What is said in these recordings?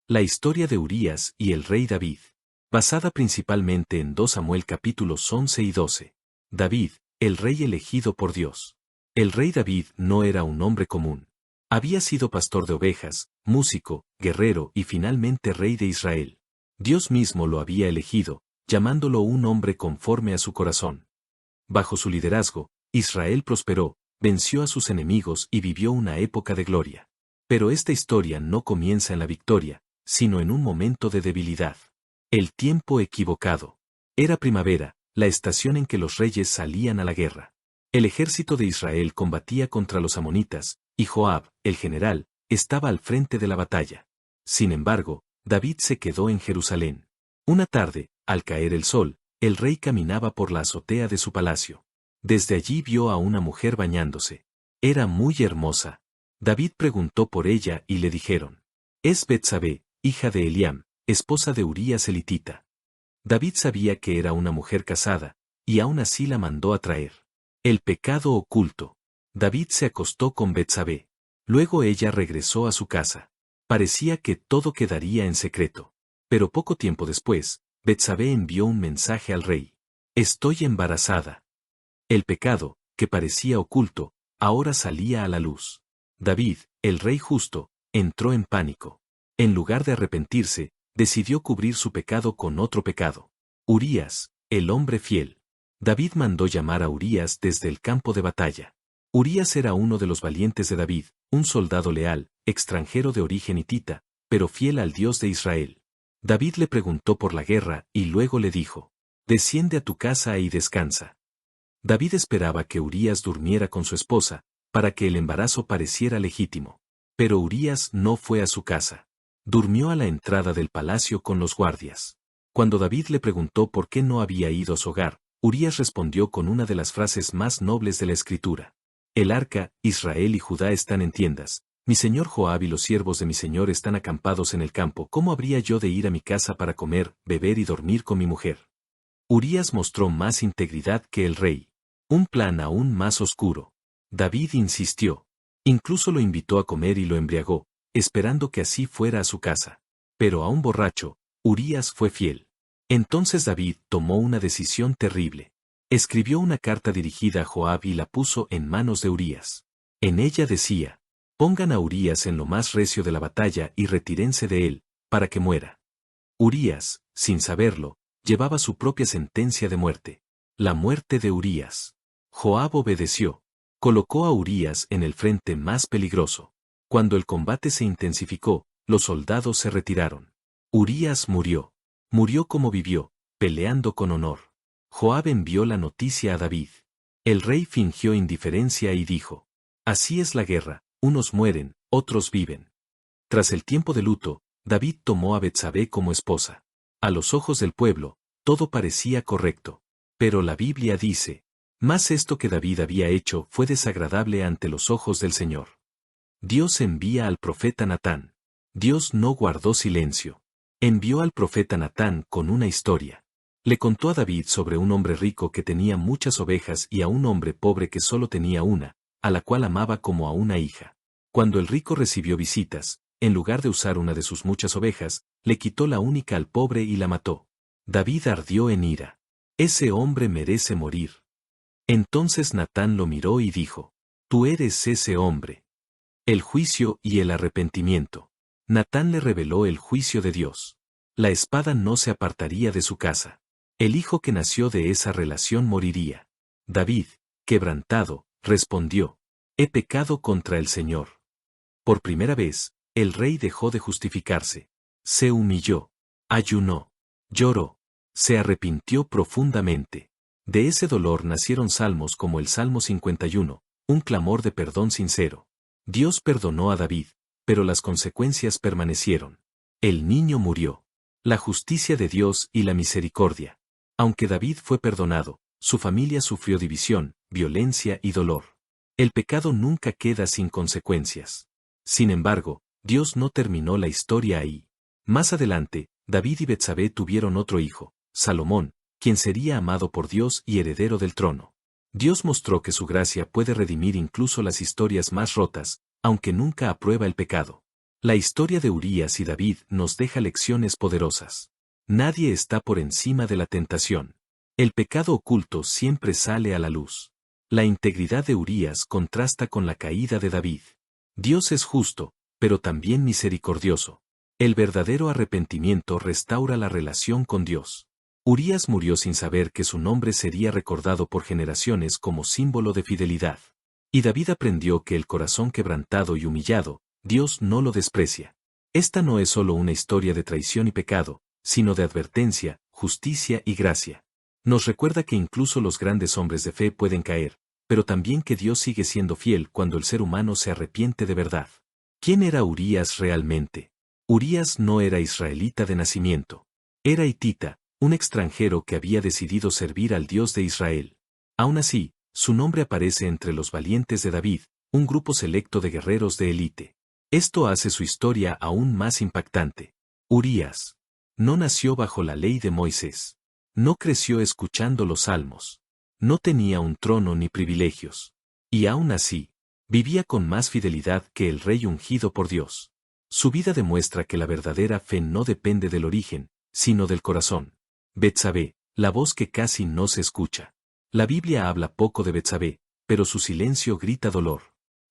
La historia de Urías y el rey David. Basada principalmente en 2 Samuel capítulos 11 y 12. David, el rey elegido por Dios. El rey David no era un hombre común. Había sido pastor de ovejas, músico, guerrero y finalmente rey de Israel. Dios mismo lo había elegido, llamándolo un hombre conforme a su corazón. Bajo su liderazgo, Israel prosperó, venció a sus enemigos y vivió una época de gloria. Pero esta historia no comienza en la victoria, sino en un momento de debilidad. El tiempo equivocado. Era primavera, la estación en que los reyes salían a la guerra. El ejército de Israel combatía contra los amonitas, y Joab, el general, estaba al frente de la batalla. Sin embargo, David se quedó en Jerusalén. Una tarde, al caer el sol, el rey caminaba por la azotea de su palacio. Desde allí vio a una mujer bañándose. Era muy hermosa. David preguntó por ella y le dijeron: «Es Betsabé, hija de Eliam, esposa de Urías elitita». David sabía que era una mujer casada, y aún así la mandó a traer. El pecado oculto. David se acostó con Betsabé. Luego ella regresó a su casa. Parecía que todo quedaría en secreto. Pero poco tiempo después, Betsabé envió un mensaje al rey: «Estoy embarazada». El pecado, que parecía oculto, ahora salía a la luz. David, el rey justo, entró en pánico. En lugar de arrepentirse, decidió cubrir su pecado con otro pecado. Urías, el hombre fiel. David mandó llamar a Urías desde el campo de batalla. Urías era uno de los valientes de David, un soldado leal, extranjero de origen hitita, pero fiel al Dios de Israel. David le preguntó por la guerra y luego le dijo: «Desciende a tu casa y descansa». David esperaba que Urías durmiera con su esposa, para que el embarazo pareciera legítimo. Pero Urías no fue a su casa. Durmió a la entrada del palacio con los guardias. Cuando David le preguntó por qué no había ido a su hogar, Urías respondió con una de las frases más nobles de la Escritura: «El arca, Israel y Judá están en tiendas. Mi señor Joab y los siervos de mi señor están acampados en el campo. ¿Cómo habría yo de ir a mi casa para comer, beber y dormir con mi mujer?». Urías mostró más integridad que el rey. Un plan aún más oscuro. David insistió. Incluso lo invitó a comer y lo embriagó, esperando que así fuera a su casa. Pero a un borracho, Urías fue fiel. Entonces David tomó una decisión terrible. Escribió una carta dirigida a Joab y la puso en manos de Urías. En ella decía: «Pongan a Urías en lo más recio de la batalla y retírense de él, para que muera». Urías, sin saberlo, llevaba su propia sentencia de muerte. La muerte de Urías. Joab obedeció. Colocó a Urías en el frente más peligroso. Cuando el combate se intensificó, los soldados se retiraron. Urías murió. Murió como vivió, peleando con honor. Joab envió la noticia a David. El rey fingió indiferencia y dijo: «Así es la guerra, unos mueren, otros viven». Tras el tiempo de luto, David tomó a Betsabé como esposa. A los ojos del pueblo, todo parecía correcto. Pero la Biblia dice: «Mas esto que David había hecho fue desagradable ante los ojos del Señor». Dios envía al profeta Natán. Dios no guardó silencio. Envió al profeta Natán con una historia. Le contó a David sobre un hombre rico que tenía muchas ovejas y a un hombre pobre que solo tenía una, a la cual amaba como a una hija. Cuando el rico recibió visitas, en lugar de usar una de sus muchas ovejas, le quitó la única al pobre y la mató. David ardió en ira. «Ese hombre merece morir». Entonces Natán lo miró y dijo: «Tú eres ese hombre». El juicio y el arrepentimiento. Natán le reveló el juicio de Dios. La espada no se apartaría de su casa. El hijo que nació de esa relación moriría. David, quebrantado, respondió: «He pecado contra el Señor». Por primera vez, el rey dejó de justificarse. Se humilló. Ayunó. Lloró. Se arrepintió profundamente. De ese dolor nacieron salmos como el Salmo 51, un clamor de perdón sincero. Dios perdonó a David, pero las consecuencias permanecieron. El niño murió. La justicia de Dios y la misericordia. Aunque David fue perdonado, su familia sufrió división, violencia y dolor. El pecado nunca queda sin consecuencias. Sin embargo, Dios no terminó la historia ahí. Más adelante, David y Betsabé tuvieron otro hijo, Salomón, quien sería amado por Dios y heredero del trono. Dios mostró que su gracia puede redimir incluso las historias más rotas, aunque nunca aprueba el pecado. La historia de Urías y David nos deja lecciones poderosas. Nadie está por encima de la tentación. El pecado oculto siempre sale a la luz. La integridad de Urías contrasta con la caída de David. Dios es justo, pero también misericordioso. El verdadero arrepentimiento restaura la relación con Dios. Urías murió sin saber que su nombre sería recordado por generaciones como símbolo de fidelidad. Y David aprendió que el corazón quebrantado y humillado, Dios no lo desprecia. Esta no es solo una historia de traición y pecado, sino de advertencia, justicia y gracia. Nos recuerda que incluso los grandes hombres de fe pueden caer, pero también que Dios sigue siendo fiel cuando el ser humano se arrepiente de verdad. ¿Quién era Urías realmente? Urías no era israelita de nacimiento. Era hitita, un extranjero que había decidido servir al Dios de Israel. Aún así, su nombre aparece entre los valientes de David, un grupo selecto de guerreros de élite. Esto hace su historia aún más impactante. Urías no nació bajo la ley de Moisés. No creció escuchando los salmos. No tenía un trono ni privilegios. Y aún así, vivía con más fidelidad que el rey ungido por Dios. Su vida demuestra que la verdadera fe no depende del origen, sino del corazón. Betsabé, la voz que casi no se escucha. La Biblia habla poco de Betsabé, pero su silencio grita dolor.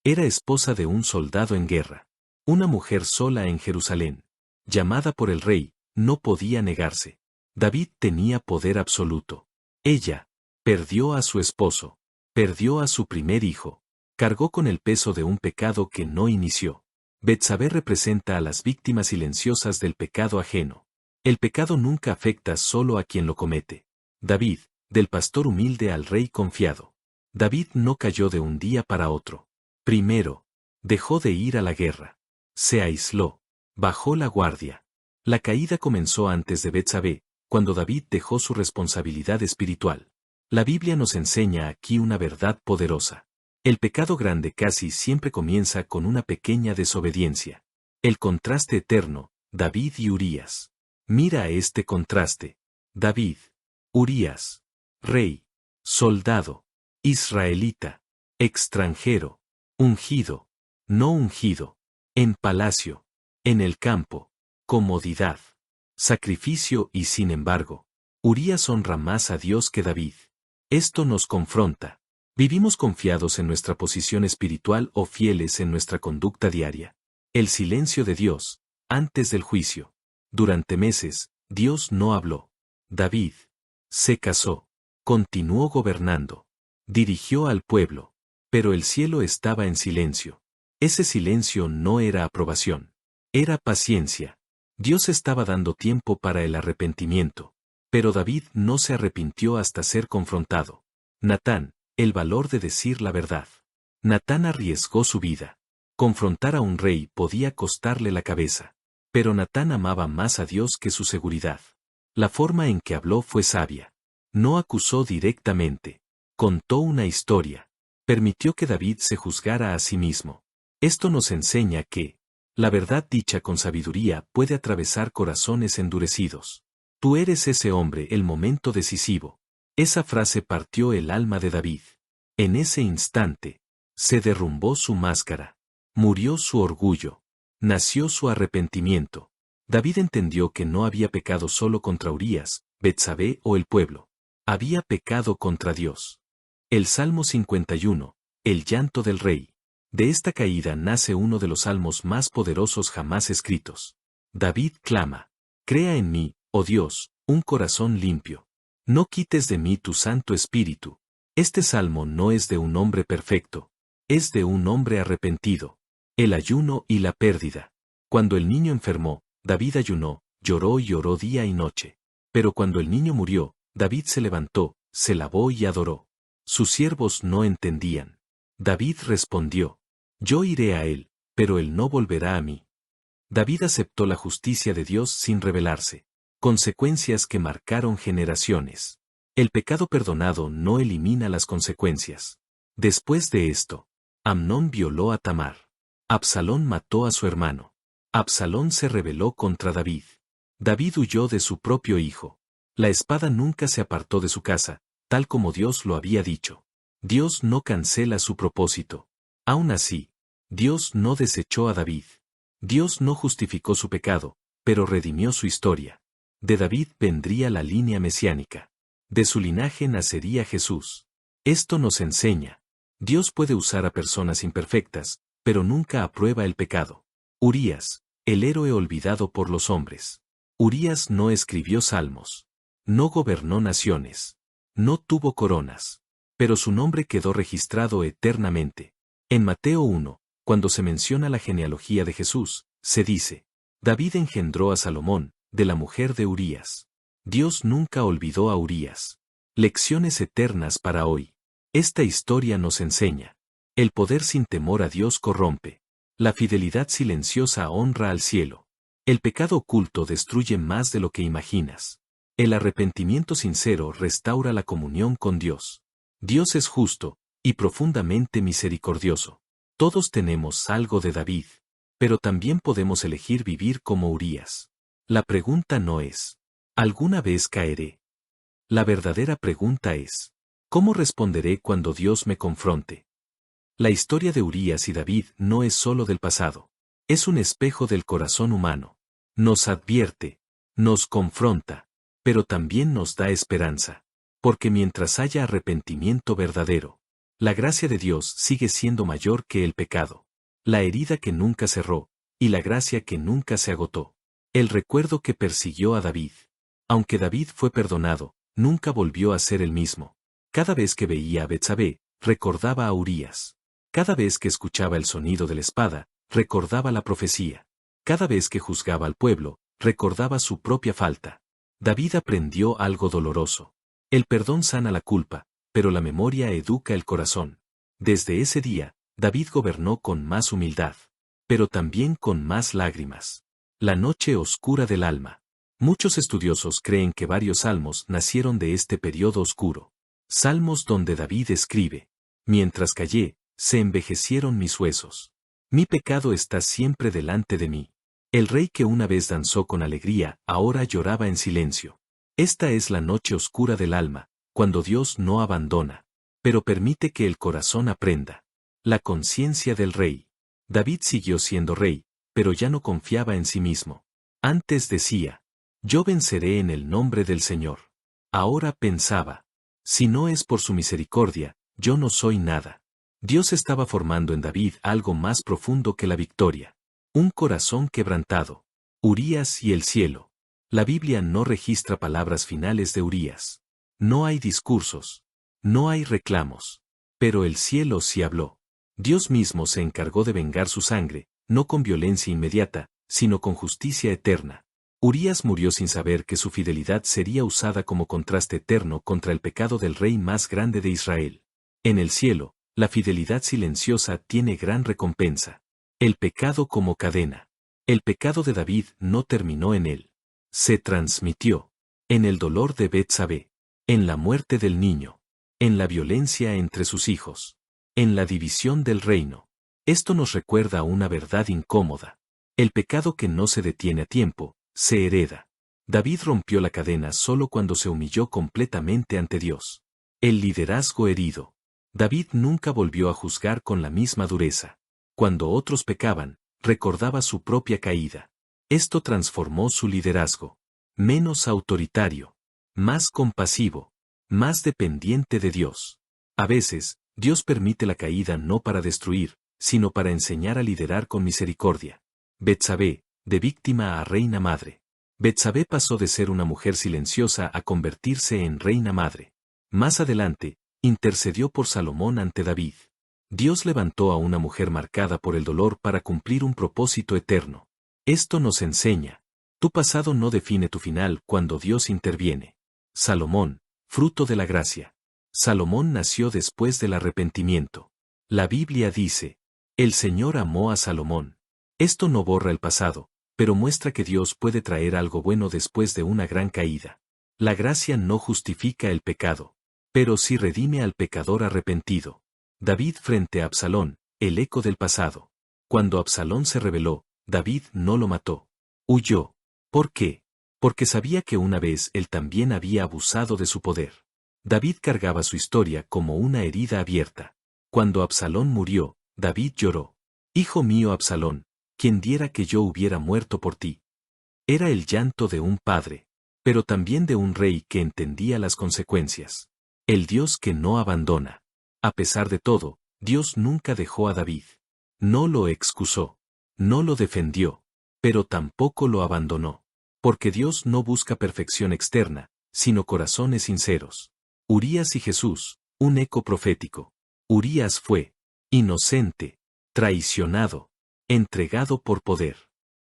Era esposa de un soldado en guerra. Una mujer sola en Jerusalén. Llamada por el rey, no podía negarse. David tenía poder absoluto. Ella perdió a su esposo. Perdió a su primer hijo. Cargó con el peso de un pecado que no inició. Betsabé representa a las víctimas silenciosas del pecado ajeno. El pecado nunca afecta solo a quien lo comete. David, del pastor humilde al rey confiado. David no cayó de un día para otro. Primero, dejó de ir a la guerra. Se aisló. Bajó la guardia. La caída comenzó antes de Betsabé, cuando David dejó su responsabilidad espiritual. La Biblia nos enseña aquí una verdad poderosa. El pecado grande casi siempre comienza con una pequeña desobediencia. El contraste eterno, David y Urías. Mira este contraste. David, Urías, rey, soldado, israelita, extranjero, ungido, no ungido, en palacio, en el campo, comodidad, sacrificio y sin embargo, Urías honra más a Dios que David. Esto nos confronta. ¿Vivimos confiados en nuestra posición espiritual o fieles en nuestra conducta diaria? El silencio de Dios, antes del juicio. Durante meses, Dios no habló. David se casó, continuó gobernando, dirigió al pueblo, pero el cielo estaba en silencio. Ese silencio no era aprobación, era paciencia. Dios estaba dando tiempo para el arrepentimiento, pero David no se arrepintió hasta ser confrontado. Natán, el valor de decir la verdad. Natán arriesgó su vida. Confrontar a un rey podía costarle la cabeza. Pero Natán amaba más a Dios que su seguridad. La forma en que habló fue sabia. No acusó directamente. Contó una historia. Permitió que David se juzgara a sí mismo. Esto nos enseña que la verdad dicha con sabiduría puede atravesar corazones endurecidos. Tú eres ese hombre, el momento decisivo. Esa frase partió el alma de David. En ese instante, se derrumbó su máscara. Murió su orgullo. Nació su arrepentimiento. David entendió que no había pecado solo contra Urías, Betsabé o el pueblo. Había pecado contra Dios. El Salmo 51, el llanto del rey. De esta caída nace uno de los salmos más poderosos jamás escritos. David clama: crea en mí, oh Dios, un corazón limpio. No quites de mí tu Santo Espíritu. Este salmo no es de un hombre perfecto, es de un hombre arrepentido. El ayuno y la pérdida. Cuando el niño enfermó, David ayunó, lloró y oró día y noche. Pero cuando el niño murió, David se levantó, se lavó y adoró. Sus siervos no entendían. David respondió: yo iré a él, pero él no volverá a mí. David aceptó la justicia de Dios sin rebelarse. Consecuencias que marcaron generaciones. El pecado perdonado no elimina las consecuencias. Después de esto, Amnón violó a Tamar. Absalón mató a su hermano. Absalón se rebeló contra David. David huyó de su propio hijo. La espada nunca se apartó de su casa, tal como Dios lo había dicho. Dios no cancela su propósito. Aún así, Dios no desechó a David. Dios no justificó su pecado, pero redimió su historia. De David vendría la línea mesiánica. De su linaje nacería Jesús. Esto nos enseña. Dios puede usar a personas imperfectas, pero nunca aprueba el pecado. Urías, el héroe olvidado por los hombres. Urías no escribió salmos. No gobernó naciones. No tuvo coronas. Pero su nombre quedó registrado eternamente. En Mateo 1, cuando se menciona la genealogía de Jesús, se dice: David engendró a Salomón, de la mujer de Urías. Dios nunca olvidó a Urías. Lecciones eternas para hoy. Esta historia nos enseña. El poder sin temor a Dios corrompe. La fidelidad silenciosa honra al cielo. El pecado oculto destruye más de lo que imaginas. El arrepentimiento sincero restaura la comunión con Dios. Dios es justo y profundamente misericordioso. Todos tenemos algo de David, pero también podemos elegir vivir como Urías. La pregunta no es: ¿alguna vez caeré? La verdadera pregunta es: ¿cómo responderé cuando Dios me confronte? La historia de Urías y David no es solo del pasado. Es un espejo del corazón humano. Nos advierte, nos confronta, pero también nos da esperanza. Porque mientras haya arrepentimiento verdadero, la gracia de Dios sigue siendo mayor que el pecado. La herida que nunca cerró, y la gracia que nunca se agotó. El recuerdo que persiguió a David. Aunque David fue perdonado, nunca volvió a ser el mismo. Cada vez que veía a Betsabé, recordaba a Urías. Cada vez que escuchaba el sonido de la espada, recordaba la profecía. Cada vez que juzgaba al pueblo, recordaba su propia falta. David aprendió algo doloroso. El perdón sana la culpa, pero la memoria educa el corazón. Desde ese día, David gobernó con más humildad, pero también con más lágrimas. La noche oscura del alma. Muchos estudiosos creen que varios salmos nacieron de este periodo oscuro. Salmos donde David escribe: mientras callé, se envejecieron mis huesos. Mi pecado está siempre delante de mí. El rey que una vez danzó con alegría, ahora lloraba en silencio. Esta es la noche oscura del alma, cuando Dios no abandona, pero permite que el corazón aprenda. La conciencia del rey. David siguió siendo rey, pero ya no confiaba en sí mismo. Antes decía: yo venceré en el nombre del Señor. Ahora pensaba: si no es por su misericordia, yo no soy nada. Dios estaba formando en David algo más profundo que la victoria. Un corazón quebrantado. Urías y el cielo. La Biblia no registra palabras finales de Urías. No hay discursos. No hay reclamos. Pero el cielo sí habló. Dios mismo se encargó de vengar su sangre, no con violencia inmediata, sino con justicia eterna. Urías murió sin saber que su fidelidad sería usada como contraste eterno contra el pecado del rey más grande de Israel. En el cielo, la fidelidad silenciosa tiene gran recompensa. El pecado como cadena. El pecado de David no terminó en él. Se transmitió. En el dolor de Betsabé. En la muerte del niño. En la violencia entre sus hijos. En la división del reino. Esto nos recuerda una verdad incómoda. El pecado que no se detiene a tiempo, se hereda. David rompió la cadena solo cuando se humilló completamente ante Dios. El liderazgo herido. David nunca volvió a juzgar con la misma dureza. Cuando otros pecaban, recordaba su propia caída. Esto transformó su liderazgo. Menos autoritario. Más compasivo. Más dependiente de Dios. A veces, Dios permite la caída no para destruir, sino para enseñar a liderar con misericordia. Betsabé, de víctima a reina madre. Betsabé pasó de ser una mujer silenciosa a convertirse en reina madre. Más adelante, intercedió por Salomón ante David. Dios levantó a una mujer marcada por el dolor para cumplir un propósito eterno. Esto nos enseña: tu pasado no define tu final cuando Dios interviene. Salomón, fruto de la gracia. Salomón nació después del arrepentimiento. La Biblia dice: el Señor amó a Salomón. Esto no borra el pasado, pero muestra que Dios puede traer algo bueno después de una gran caída. La gracia no justifica el pecado, pero sí redime al pecador arrepentido. David frente a Absalón, el eco del pasado. Cuando Absalón se rebeló, David no lo mató. Huyó. ¿Por qué? Porque sabía que una vez él también había abusado de su poder. David cargaba su historia como una herida abierta. Cuando Absalón murió, David lloró. Hijo mío Absalón, quien diera que yo hubiera muerto por ti. Era el llanto de un padre, pero también de un rey que entendía las consecuencias. El Dios que no abandona. A pesar de todo, Dios nunca dejó a David. No lo excusó. No lo defendió. Pero tampoco lo abandonó. Porque Dios no busca perfección externa, sino corazones sinceros. Urías y Jesús, un eco profético. Urías fue inocente, traicionado, entregado por poder,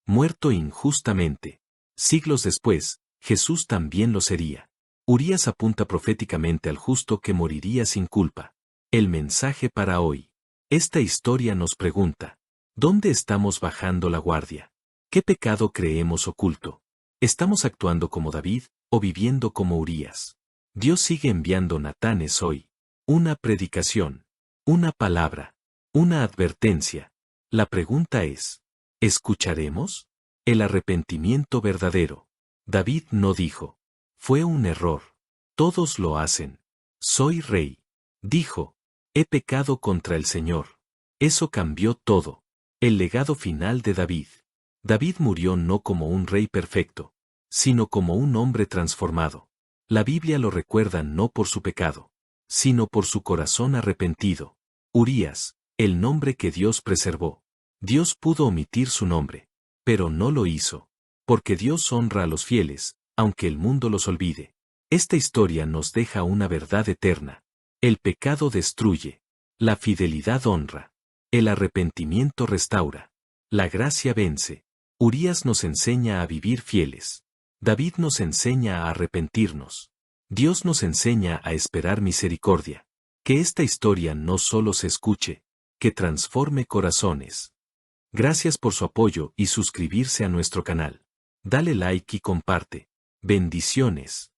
muerto injustamente. Siglos después, Jesús también lo sería. Urías apunta proféticamente al justo que moriría sin culpa. El mensaje para hoy. Esta historia nos pregunta, ¿dónde estamos bajando la guardia? ¿Qué pecado creemos oculto? ¿Estamos actuando como David o viviendo como Urías? Dios sigue enviando Natanes hoy. Una predicación, una palabra, una advertencia. La pregunta es, ¿escucharemos? El arrepentimiento verdadero. David no dijo, fue un error. Todos lo hacen. Soy rey. Dijo, he pecado contra el Señor. Eso cambió todo. El legado final de David. David murió no como un rey perfecto, sino como un hombre transformado. La Biblia lo recuerda no por su pecado, sino por su corazón arrepentido. Urías, el nombre que Dios preservó. Dios pudo omitir su nombre, pero no lo hizo, porque Dios honra a los fieles, aunque el mundo los olvide. Esta historia nos deja una verdad eterna. El pecado destruye, la fidelidad honra, el arrepentimiento restaura, la gracia vence. Urías nos enseña a vivir fieles. David nos enseña a arrepentirnos. Dios nos enseña a esperar misericordia. Que esta historia no solo se escuche, que transforme corazones. Gracias por su apoyo y suscribirse a nuestro canal. Dale like y comparte. Bendiciones.